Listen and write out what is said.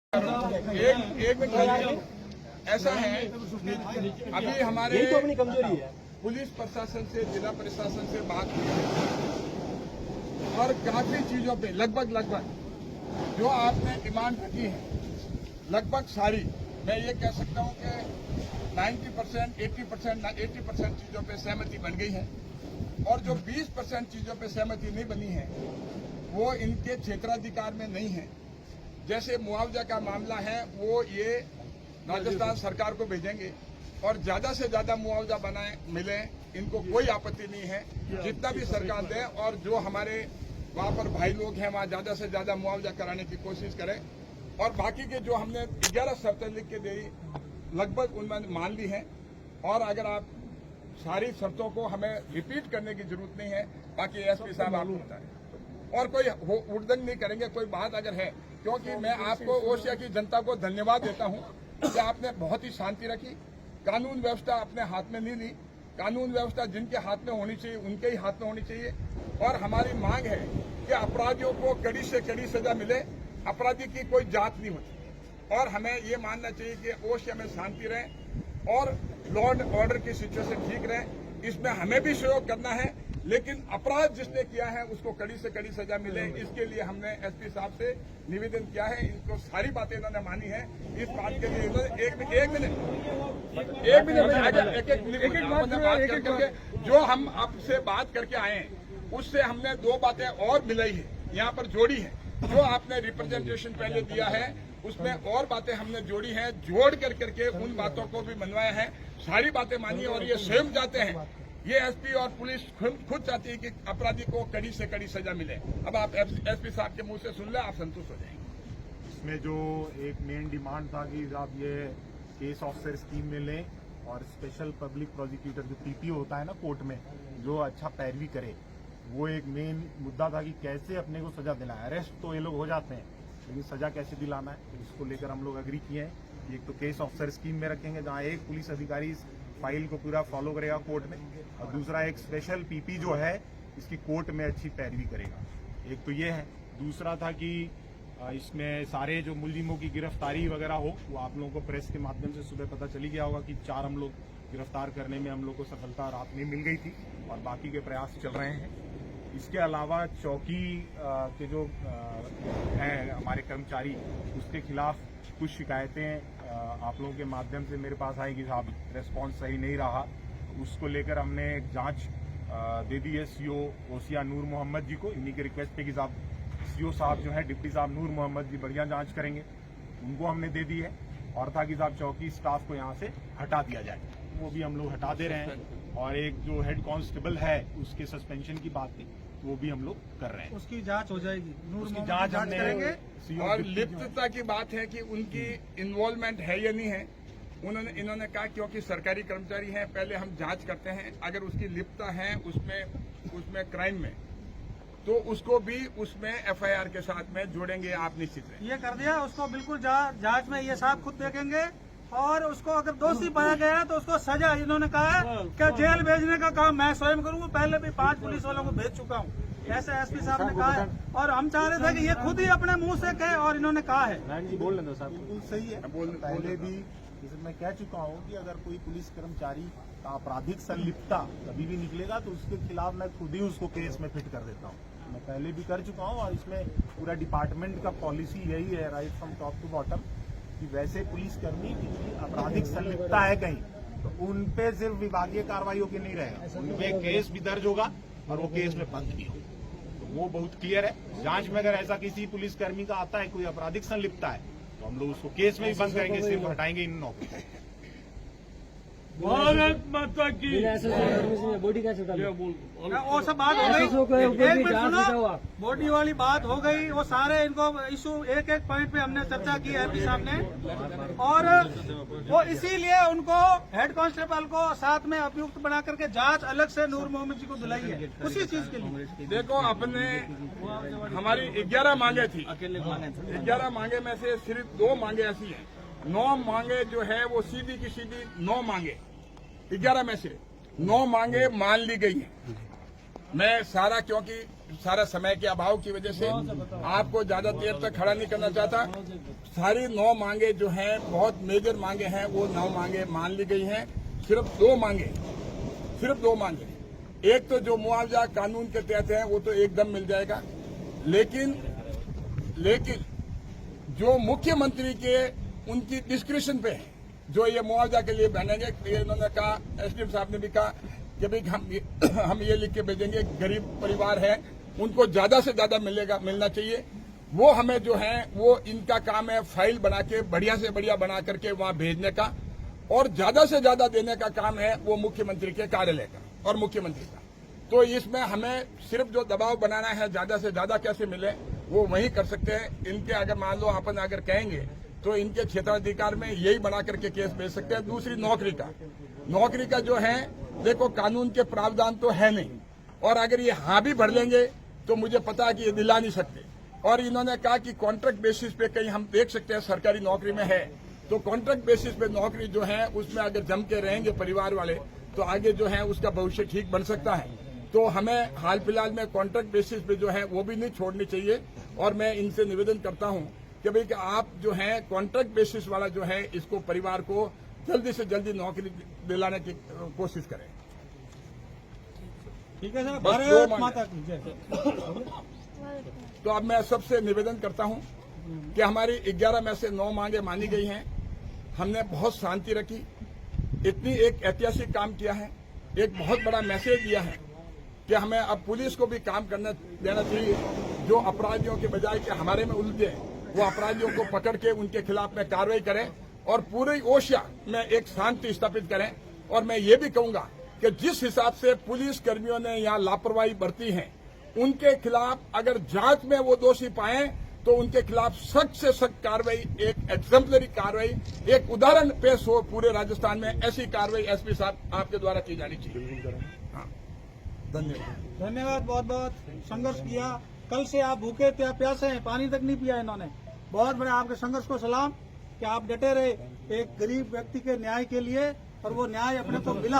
एक मिनट ऐसा है, अभी हमारे तो अपनी कमजोरी है। पुलिस प्रशासन से, जिला प्रशासन से बात हुई है और काफी चीजों पे लगभग जो आपने डिमांड रखी है लगभग सारी, मैं ये कह सकता हूँ कि 90%, 80% चीजों पे सहमति बन गई है और जो 20% चीजों पे सहमति नहीं बनी है वो इनके क्षेत्राधिकार में नहीं है। जैसे मुआवजा का मामला है वो ये राजस्थान सरकार को भेजेंगे और ज्यादा से ज्यादा मुआवजा बनाए मिले, इनको कोई आपत्ति नहीं है, जितना भी सरकार दे और जो हमारे वहाँ पर भाई लोग हैं वहाँ ज्यादा से ज्यादा मुआवजा कराने की कोशिश करें। और बाकी के जो हमने 11 शर्तें लिख के दी लगभग उन्होंने मान ली है और अगर आप सारी शर्तों को हमें रिपीट करने की जरूरत नहीं है, बाकी एसपी साहब आपको बताएं और कोई उड़दंग नहीं करेंगे। कोई बात अगर है, क्योंकि मैं आपको ओसिया की जनता को धन्यवाद देता हूं कि आपने बहुत ही शांति रखी, कानून व्यवस्था अपने हाथ में नहीं ली। कानून व्यवस्था जिनके हाथ में होनी चाहिए उनके ही हाथ में होनी चाहिए और हमारी मांग है कि अपराधियों को कड़ी से कड़ी सजा मिले। अपराधी की कोई जात नहीं होती और हमें ये मानना चाहिए कि ओसिया में शांति रहे और लॉ एंड ऑर्डर की सिचुएशन ठीक रहे। इसमें हमें भी सहयोग करना है, लेकिन अपराध जिसने किया है उसको कड़ी से कड़ी सजा मिले, इसके लिए हमने एसपी साहब से निवेदन किया है। इनको सारी बातें इन्होंने मानी है। इस बात के लिए इन्होंने एक मिनट बात करके जो हम आपसे बात करके आए हैं उससे हमने 2 बातें और मिलाई है, यहाँ पर जोड़ी है। जो आपने रिप्रेजेंटेशन पहले दिया है उसमें और बातें हमने जोड़ी हैं, जोड़ करके उन बातों को भी मनवाया है। सारी बातें मानी और ये स्वयं जाते हैं, ये एसपी और पुलिस खुद चाहती है कि अपराधी को कड़ी से कड़ी सजा मिले। अब आप एसपी साहब के मुंह से सुन ले, आप संतुष्ट हो जाएंगे। इसमें जो एक मेन डिमांड था कि आप ये केस ऑफिसर स्कीम में लें और स्पेशल पब्लिक प्रोसिक्यूटर जो पीपीओ होता है ना कोर्ट में, जो अच्छा पैरवी करे, वो एक मेन मुद्दा था कि कैसे अपने को सजा दिलाए। अरेस्ट तो ये लोग हो जाते हैं लेकिन सजा कैसे दिलाना है, तो इसको लेकर हम लोग अग्री किए हैं। एक तो केस ऑफिसर स्कीम में रखेंगे जहाँ एक पुलिस अधिकारी फाइल को पूरा फॉलो करेगा कोर्ट में, और दूसरा एक स्पेशल पीपी जो है इसकी कोर्ट में अच्छी पैरवी करेगा। एक तो ये है। दूसरा था कि इसमें सारे जो मुलजिमों की गिरफ्तारी वगैरह हो, वो आप लोगों को प्रेस के माध्यम से सुबह पता चली गया होगा कि 4 हम लोग गिरफ्तार करने में हम लोग को सफलता रात में मिल गई थी और बाकी के प्रयास चल रहे हैं। इसके अलावा चौकी के जो हैं हमारे कर्मचारी, उसके खिलाफ कुछ शिकायतें आप लोगों के माध्यम से मेरे पास आई कि साहब रेस्पॉन्स सही नहीं रहा, उसको लेकर हमने एक जांच दे दी है सीओ ओसिया नूर मोहम्मद जी को। इन्हीं के रिक्वेस्ट पे कि साहब सीओ साहब जो है डिप्टी साहब नूर मोहम्मद जी बढ़िया जांच करेंगे, उनको हमने दे दी है। और था कि साहब चौकी स्टाफ को यहाँ से हटा दिया जाए, वो भी हम लोग हटा दे रहे हैं। और एक जो हेड कांस्टेबल है उसके सस्पेंशन की बात थी, वो भी हम लोग कर रहे हैं। उसकी जांच हो जाएगी, उसकी जांच करेंगे। और लिप्तता की बात है कि उनकी इन्वॉल्वमेंट है या नहीं है, इन्होंने कहा क्योंकि सरकारी कर्मचारी हैं, पहले हम जांच करते हैं, अगर उसकी लिप्तता है उसमें क्राइम में, तो उसको भी उसमें एफआईआर के साथ में जोड़ेंगे। आप निश्चित रहे, ये कर दिया उसको बिल्कुल जांच में ये साहब खुद देखेंगे और उसको अगर दोषी पाया गया तो उसको सजा, इन्होंने कहा है कि जेल भेजने का काम मैं स्वयं करूंगा। पहले भी 5 पुलिस वालों को भेज चुका हूँ, ऐसे एसपी साहब ने कहा है और हम चाह रहे थे कि ये खुद ही अपने मुंह से कहे और इन्होंने कहा है। बोल लेना साहब, बिल्कुल सही है। पहले भी जैसे मैं कह चुका हूँ कि अगर कोई पुलिस कर्मचारी का आपराधिक संलिप्तता कभी भी निकलेगा तो उसके खिलाफ मैं खुद ही उसको केस में फिट कर देता हूँ। मैं पहले भी कर चुका हूँ और इसमें पूरा डिपार्टमेंट का पॉलिसी यही है, right from top to bottom, कि वैसे पुलिसकर्मी की आपराधिक संलिप्तता है कहीं तो उन पे सिर्फ विभागीय कार्रवाई के नहीं रहेगा, उन पे केस भी दर्ज होगा और वो केस में बंद भी होगा। तो वो बहुत क्लियर है। जांच में अगर ऐसा किसी पुलिसकर्मी का आता है कोई आपराधिक संलिप्तता है तो हम लोग उसको केस में भी बंद करेंगे, सिर्फ हटाएंगे इन नौकरी से। भारत माता की बॉडी का वो सब बात हो गई, एक मिनट सुनो, बॉडी वाली बात हो गई। वो सारे इनको इशू एक पॉइंट पे हमने चर्चा की है एमपी साहब ने, और वो इसीलिए उनको हेड कांस्टेबल को साथ में अभियुक्त बना करके जांच अलग से नूर मोहम्मद जी को दिलाई है उसी चीज के लिए। देखो अपने हमारी 11 मांगे थी, 11 मांगे में से सिर्फ 2 मांगे ऐसी हैं। 9 मांगे जो है वो सीधी की सीधी 9 मांगे, 11 में से 9 मांगे मान ली गई है मैं सारा, क्योंकि सारा समय के अभाव की वजह से आपको ज्यादा देर तक खड़ा नहीं करना चाहता। सारी 9 मांगे जो हैं, बहुत मेजर मांगे हैं, वो 9 मांगे मान ली गई हैं। सिर्फ दो मांगे, एक तो जो मुआवजा कानून के तहत है वो तो एकदम मिल जाएगा, लेकिन जो मुख्यमंत्री के उनकी डिस्क्रिप्शन पे है, जो ये मुआवजा के लिए बनेंगे, इन्होंने कहा, एसडीएम साहब ने भी कहा कि भाई हम ये लिख के भेजेंगे, गरीब परिवार है उनको ज्यादा से ज्यादा मिलना चाहिए। वो हमें जो है वो इनका काम है फाइल बना के बढ़िया से बढ़िया बना करके वहां भेजने का, और ज्यादा से ज्यादा देने का काम है वो मुख्यमंत्री के कार्यालय का और मुख्यमंत्री का। तो इसमें हमें सिर्फ जो दबाव बनाना है ज्यादा से ज्यादा कैसे मिले वो वही कर सकते हैं। इनके अगर मान लो अपन अगर कहेंगे तो इनके क्षेत्राधिकार में यही बना करके केस भेज सकते हैं। दूसरी नौकरी का जो है, देखो कानून के प्रावधान तो है नहीं, और अगर ये हाँ भी भर लेंगे तो मुझे पता है कि ये दिला नहीं सकते। और इन्होंने कहा कि कॉन्ट्रैक्ट बेसिस पे कहीं हम देख सकते हैं सरकारी नौकरी में है, तो कॉन्ट्रैक्ट बेसिस पे नौकरी जो है उसमें अगर जम के रहेंगे परिवार वाले तो आगे जो है उसका भविष्य ठीक बन सकता है। तो हमें हाल फिलहाल में कॉन्ट्रैक्ट बेसिस पे जो है वो भी नहीं छोड़नी चाहिए। और मैं इनसे निवेदन करता हूं कि भाई कि आप जो है कॉन्ट्रैक्ट बेसिस वाला जो है इसको परिवार को जल्दी से जल्दी नौकरी दिलाने की कोशिश करें। ठीक है सर, बस भारत दो माता की जय। तो अब मैं सबसे निवेदन करता हूं कि हमारी 11 में से 9 मांगे मानी गई हैं। हमने बहुत शांति रखी, इतनी एक ऐतिहासिक काम किया है, एक बहुत बड़ा मैसेज दिया है कि हमें अब पुलिस को भी काम करना देना चाहिए। जो अपराधियों के बजाय कि हमारे में उलझे वो अपराधियों को पकड़ के उनके खिलाफ में कार्रवाई करें और पूरी ओशिया में एक शांति स्थापित करें। और मैं ये भी कहूंगा कि जिस हिसाब से पुलिस कर्मियों ने यहाँ लापरवाही बरती है, उनके खिलाफ अगर जांच में वो दोषी पाए तो उनके खिलाफ सख्त से सख्त कार्रवाई, एक एग्जाम्पलरी कार्रवाई, एक उदाहरण पेश हो पूरे राजस्थान में। ऐसी कार्रवाई एसपी साहब आपके द्वारा की जानी चाहिए। हाँ, धन्यवाद। बहुत बहुत संघर्ष किया, कल से आप भूखे थे, प्यासे हैं, पानी तक नहीं पिया इन्होंने। बहुत बड़े आपके संघर्ष को सलाम कि आप डटे रहे एक गरीब व्यक्ति के न्याय के लिए, और वो न्याय अपने को मिला।